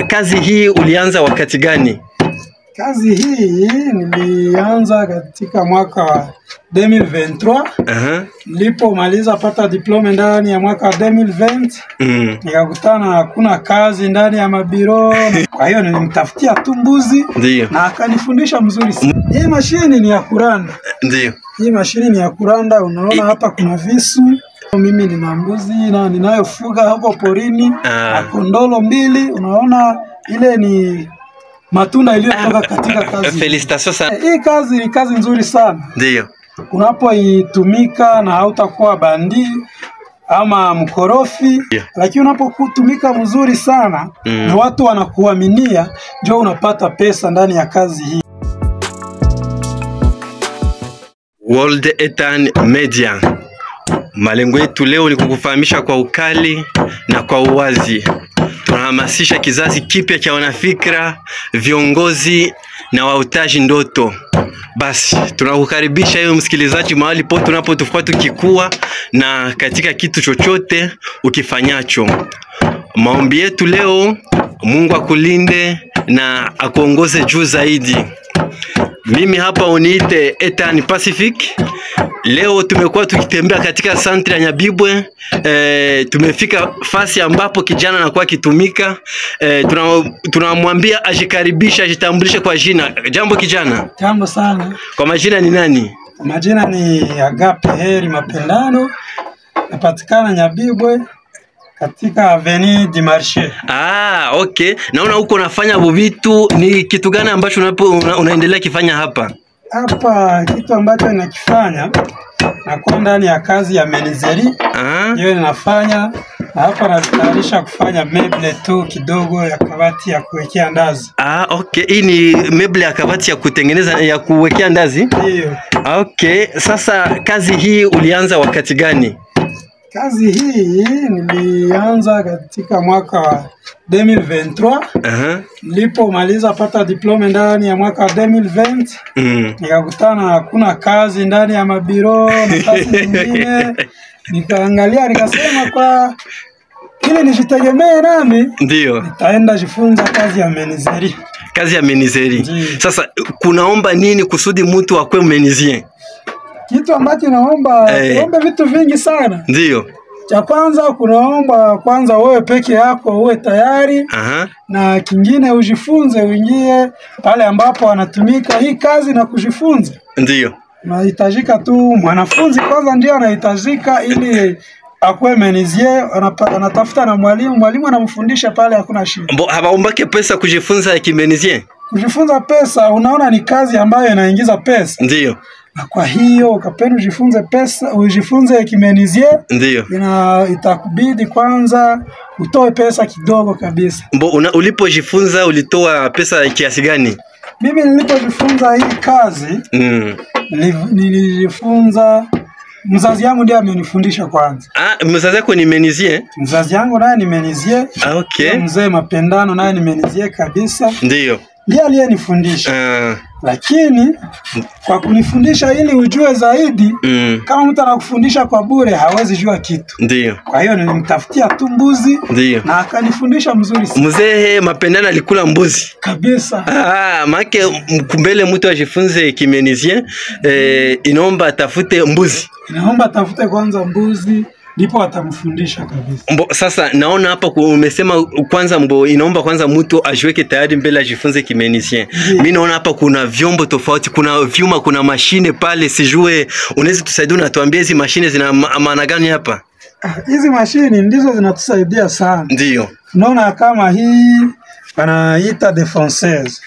Kazi hii ulianza wakati gani? Kazi hii nilianza katika mwaka wa 2023. Nilipomaliza pata diploma ndani ya mwaka wa 2020. Nikakutana hakuna kazi ndani ya mabiro. Kwa hiyo nilimtafutia tu mbuzi. Ndio. Na akanifundisha mzuri sana. Hii mashini ni ya kuranda. Ndio. Hii mashini ni ya kuranda. Unaona hapa kuna visu. Mimi nina mbuzi na ninayofuga hapo porini. Kondolo 2. Unaona ile ni matunda iliyotoka katika kazi. Felicitations sana. Hii kazi ni kazi nzuri sana. Ndio. Unapoitumika na hautakuwa bandi ama mkorofi, lakini unapokutumika mzuri sana na watu wanakuaminia, ndio unapata pesa ndani ya kazi hii. World Ethan Media. Malengo yetu leo ni kukufahamisha kwa ukali na kwa uwazi. Tunahamasisha kizazi kipya cha wanafikra, viongozi na wautaji ndoto. Basi tunakukaribisha wewe msikilizaji mahali pote unapotufuata tukikua na katika kitu chochote ukifanyacho. Maombi yetu leo, Mungu akulinde na akuongoze juu zaidi. Mimi hapa uniite Ethan Pacific. Leo tumekuwa tukitembea katika santre ya Nyabibwe. Tumefika fasi ambapo kijana anakuwa kitumika. Tunamwambia ajikaribisha, ajitambulishe kwa jina. Jambo kijana. Jambo sana. Kwa majina ni nani? Kwa majina ni Agape Heri Mapendano. Napatikana Nyabibwe katika Avenue du Marché. Okay. Naona huko unafanya vitu. Ni kitu gani ambacho unaendelea kifanya hapa? Hapa kitu ambacho ninakifanya nakuwa ndani ya kazi ya menizeri. Hiyo ninafanya na hapa natayarisha kufanya meble tu kidogo ya kabati ya kuwekea ndazi. Okay. Hii ni meble ya kabati ya kutengeneza ya kuwekea ndazi? Ndio. Okay. Sasa kazi hii ulianza wakati gani? Kazi hii nilianza katika mwaka wa 2023. Nilipomaliza pata diploma ndani ya mwaka wa 2020. Nikakutana hakuna kazi ndani ya mabiro na kazi nyingine. Nikaangalia nikasema kwa ili nijitegemee nami, ndio nitaenda jifunza kazi ya menizeri. Kazi ya menizeri. Sasa kunaomba nini kusudi mtu akwe menizien? Kitu ambacho naomba naomba vitu vingi sana. Ndio. Cha kwanza kunaomba kwanza wewe peke yako uwe tayari. Na kingine ujifunze, uingie pale ambapo wanatumika hii kazi na kujifunza. Ndio. Unahitajika tu mwanafunzi kwanza ndio anahitajika ili akuwe menizien, anatafuta na mwalimu anamfundisha pale hakuna shida. Habaombake pesa kujifunza ya kimenizien? Kujifunza pesa, unaona ni kazi ambayo inaingiza pesa. Ndio. Na kwa hiyo ukapenda ujifunze kimenizie, ndio itakubidi kwanza utoe pesa kidogo kabisa. Ulipojifunza ulitoa pesa kiasi gani? Mimi nilipojifunza hii kazi nilijifunza, mzazi yangu ndiye amenifundisha kwanza. Mzazi yako ni menizie? Mzazi yangu naye ni menizie. Okay. Mzee Mapendano naye ni menizie kabisa. Ndio. Ndiye aliyenifundisha. Lakini kwa kunifundisha ili ujue zaidi, kama mtu anakufundisha kwa bure hawezi jua kitu. Ndio. Kwa hiyo nilimtafutia tu mbuzi. Ndio. Na akanifundisha mzuri sana. Mzee Mapendano alikula mbuzi kabisa. Make mkumbele mtu ajifunze kimenizien, inaomba atafute mbuzi. Inaomba atafute kwanza mbuzi, ndipo atamfundisha kabisa. Sasa naona hapa umesema kwanza inaomba kwanza mtu ajiweke tayari mbele ajifunze kimenizien. Mimi naona hapa kuna vyombo tofauti, kuna vyuma, kuna mashine pale, sijue unaweza tusaidia na tuambie hizi mashine zina maana gani hapa? Hizi mashine ndizo zinatusaidia sana. Ndio. Unaona kama hii wanaita défonceuse.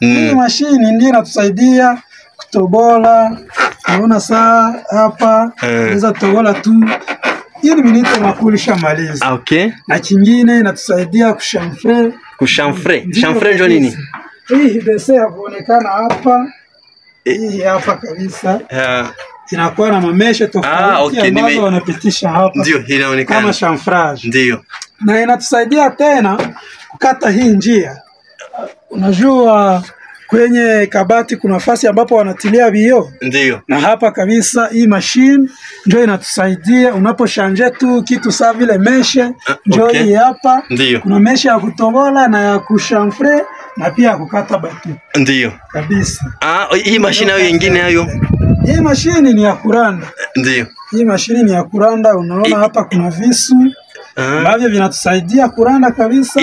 Hii mashine ndio inatusaidia kutobola. Unaona saa hapa unaweza tobola tu. Hii ni minito makulisha maliza. Okay. Na kingine inatusaidia kushamfre. Chamfre ndio nini? Hii dese yaonekana hapa. Hii hapa kabisa. Inakuwa na mameshe tofauti ambazo wanapitisha hapa. Ndio, inaonekana kama chamfrage. Ndio. Na inatusaidia tena kukata hii njia. Unajua kwenye kabati kuna nafasi ambapo wanatilia vioo. Ndio. Na hapa kabisa hii machine ndio inatusaidia unaposhanje tu kitu sawa vile meshe, ndio hii hapa. Ndio. Kuna meshe ya kutobola na ya kushamfre na pia ya kukata batu. Ndio. Kabisa. Hii mashine hayo nyingine hayo. Hii mashine ni ya kuranda. Ndio. Hii mashine ni ya kuranda, unaona hapa kuna visu ambavyo vinatusaidia kuranda kabisa.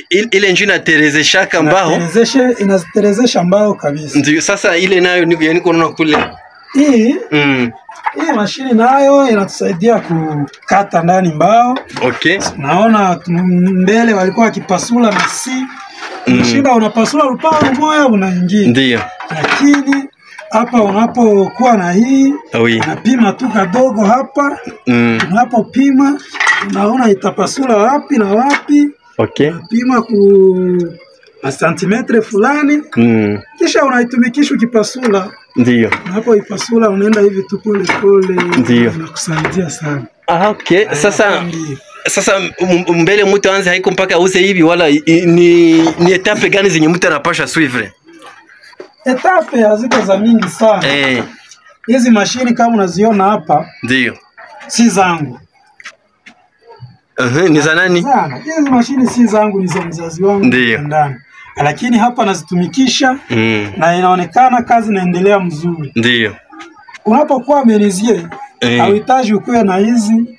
Ile njoo inaterezesha mbao. Inaterezesha mbao kabisa. Ndio, sasa ile nayo niko naona kule. Hii hii mashine nayo inatusaidia kukata ndani mbao. Okay. Naona mbele walikuwa wakipasula na shida unapasula upao moja unaingia. Ndio. Lakini hapa unapokuwa na hii unapima tu kadogo hapa. Unapopima unaona itapasula wapi na wapi. Okay. Unapima santimetre fulani. Kisha unaitumikisha ukipasula. Ndio. Unapoipasula unaenda hivi tu pole pole. Ndio. Inakusaidia sana. Okay. Sasa mbele mtu anze haiko mpaka auze hivi wala ni etape gani zenye mtu anapasha suivre? Etape haziko za mingi sana. Hizi mashini kama unaziona hapa. Ndio. Si zangu. Ni za nani? Hizi mashini si zangu, ni za mzazi wangu ndani. Lakini hapa nazitumikisha na inaonekana kazi inaendelea mzuri. Ndio. Unapokuwa menuisier, hauhitaji ukuwe na hizi.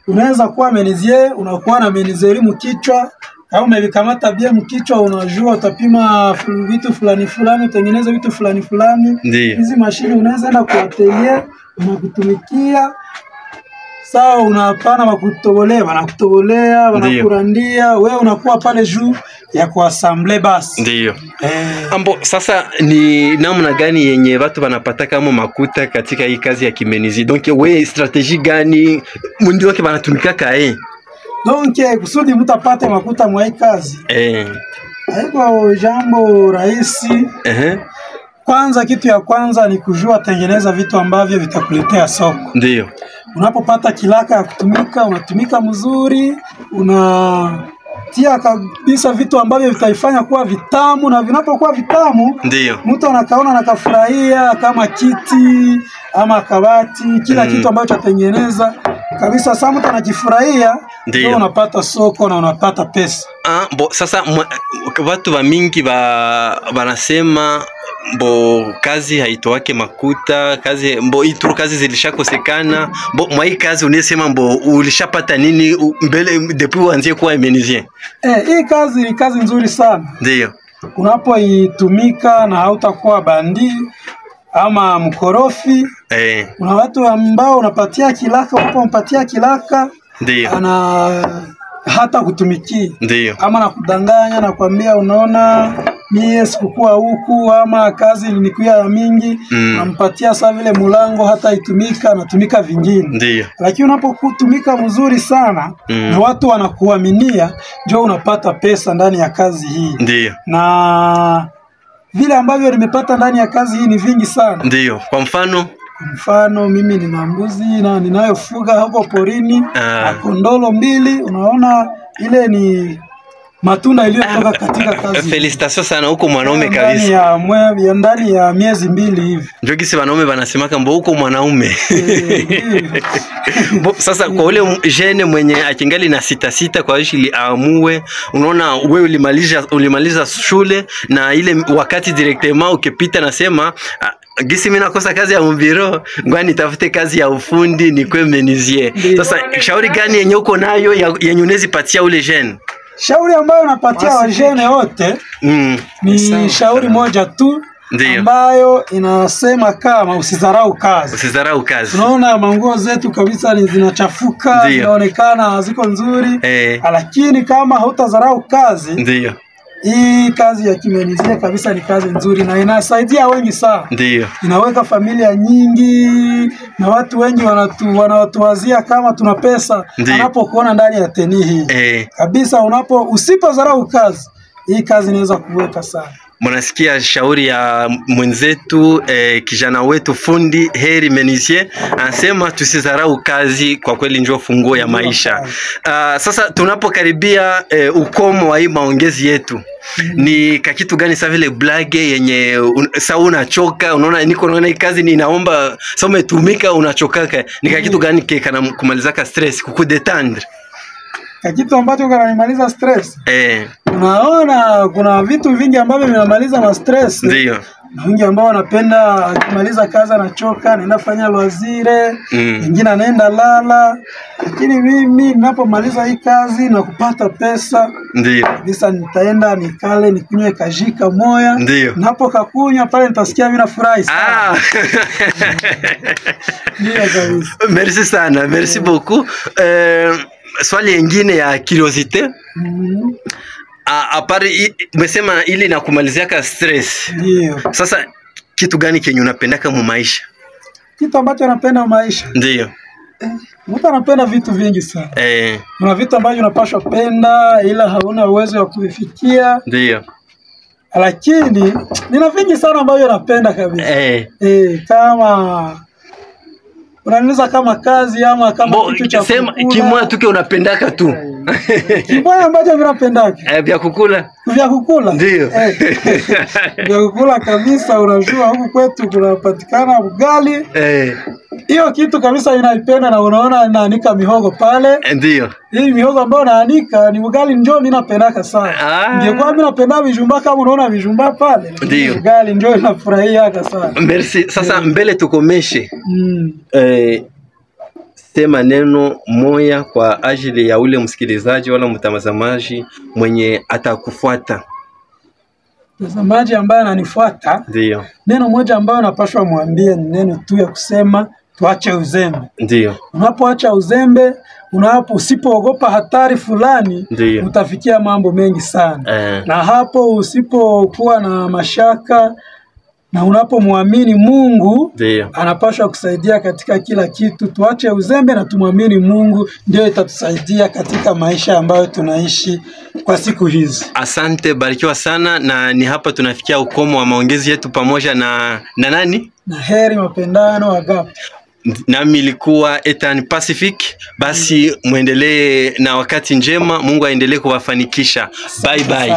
Unaweza kuwa menuisier, unakuwa na menuzeri mkichwa, au umevikamata bia mkichwa, unajua utapima vitu fulani fulani, utengeneza vitu fulani fulani. Hizi mashini unaweza enda kwa atelier, unakutumikia. Sawa, unapana wakutobolea, wanakutobolea, wanakurandia, wewe unakuwa pale juu ya kuassemble basi. Ndio. Ambo sasa ni namna gani yenye watu wanapata kama makuta katika hii kazi ya kimenizi? Donc wewe strategie gani mundi wake wanatumika kae? Donc kusudi mtu apate makuta mwa hii kazi. Haiko jambo rahisi. Kwanza kitu ya kwanza ni kujua tengeneza vitu ambavyo vitakuletea soko. Ndio. Unapopata kilaka ya kutumika, unatumika mzuri, unatia kabisa vitu ambavyo vitaifanya kuwa vitamu, na vinapokuwa vitamu, ndio mtu anakaona na kafurahia, kama kiti ama kabati, kila kitu ambacho tatengeneza kabisa. Sasa mtu anajifurahia, ndio unapata soko na unapata pesa. Sasa watu wa mingi wanasema kazi haitoake makuta, kazi ituru kazi zilishakosekana. Mwa hii kazi unesema ulishapata nini mbele depuis uanzie kuwa menuisier? Hii kazi ni kazi nzuri sana. Ndio. Unapoitumika na hautakuwa bandi ama mkorofi. Kuna watu ambao unapatia kilaka, unapompatia kilaka ndio hata kutumikia. Ndio. Ama nakudanganya na kwambia unaona mie sikukua huku ama kazi nilikuwa ya mingi, nampatia saa vile mulango hata itumika natumika vingine. Ndio. Lakini unapokutumika mzuri sana na watu wanakuaminia, ndio unapata pesa ndani ya kazi hii. Ndio. Na vile ambavyo nimepata ndani ya kazi hii ni vingi sana. Ndio. Kwa mfano mimi nina mbuzi na ninayofuga huko porini, na kondolo 2, unaona ile ni matunda iliyotoka katika kazi. Felicitations sana huko mwanaume kabisa. Ndani ya miezi 2 hivi. Ndio kisi wanaume wanasemaka huko mwanaume. Sasa kwa ule jeune mwenye akingali na sita kwa ajili aamue, unaona wewe ulimaliza shule na ile wakati directement ukipita nasema gisi mimi nakosa kazi ya mbiro, ngwani nitafute kazi ya ufundi nikwe menuisier. Sasa shauri gani yenye uko nayo yenye unaweza patia ule jeune? Shauri ambayo napatia wajene wote ni shauri moja tu. Ndiyo. Ambayo inasema kama usidharau kazi. Usidharau kazi. Tunaona manguo zetu kabisa ni zinachafuka, zinaonekana haziko nzuri. Lakini kama hutadharau kazi, ndio hii kazi ya kimenizia kabisa ni kazi nzuri na inasaidia wengi sana. Ndio. Inaweka familia nyingi na watu wengi wanatuwazia kama tuna pesa wanapokuona ndani ya teni hii. Kabisa usipodharau kazi, hii kazi inaweza kuweka sana. Mnasikia shauri ya mwenzetu kijana wetu fundi Heri Menuisier anasema tusidharau kazi, kwa kweli ndio funguo ya maisha. Sasa tunapokaribia ukomo wa hii maongezi yetu, ni kakitu gani sasa vile blage yenye sasa unachoka, unaona naona hii kazi ni inaomba sasa umetumika unachokaka, ni kakitu gani kana kumalizaka stress, kukudetendre? Kitu ambacho kananimaliza stress. Unaona kuna vitu vingi ambavyo vinamaliza na stress. Ndio. Na wengi ambao wanapenda kumaliza kazi anachoka, naenda fanya loisire, wengine anaenda lala. Lakini mimi ninapomaliza hii kazi na kupata pesa, ndio. Kabisa nitaenda nikale, nikunywe kajika moya. Ndio. Napo kakunywa pale nitasikia mimi nafurahi sana. Ndio kabisa. Merci sana, merci beaucoup. Swali lingine ya curiosité. Apari umesema ili na kumaliziaka stress. Ndio. Sasa kitu gani kenye unapendaka mu maisha? Kitu ambacho napenda mu maisha? Ndio. Mtu anapenda vitu vingi sana. Kuna vitu ambavyo unapaswa penda ila hauna uwezo wa kuvifikia. Ndio. Lakini nina vingi sana ambavyo napenda kabisa. Kama unaniuliza kama kazi ama kama kitu cha kusema kimoja tuke unapendaka tu. Kimoja ambacho vinapendaka. Vya kukula. Vya kukula. Ndio. Vya kukula kabisa, unajua huku kwetu kunapatikana ugali. Hiyo kitu kabisa ninaipenda, na unaona naanika mihogo pale. Ndio. Hii mihogo ambayo naanika ni ugali, njoo ninapendaka sana. Ingekuwa mimi napenda vijumba kama unaona vijumba pale. Ndio. Ugali njoo ninafurahia sana. Merci. Sasa mbele tukomeshe. Sema neno moya kwa ajili ya ule msikilizaji wala mtazamaji mwenye atakufuata. Mtazamaji ambaye ananifuata, ndio. Neno moja ambayo napaswa muambie ni neno tu ya kusema tuache uzembe. Ndio. Unapoacha uzembe, usipoogopa hatari fulani, utafikia mambo mengi sana. Na hapo usipokuwa na mashaka na unapomwamini Mungu, anapaswa kusaidia katika kila kitu. Tuache uzembe na tumwamini Mungu, ndio itatusaidia katika maisha ambayo tunaishi kwa siku hizi. Asante, barikiwa sana, na ni hapa tunafikia ukomo wa maongezi yetu pamoja na nani? Na Heri Mapendano Agape. Nami ilikuwa Ethan Pacific. Basi muendelee na wakati njema, Mungu aendelee kuwafanikisha. Bye bye.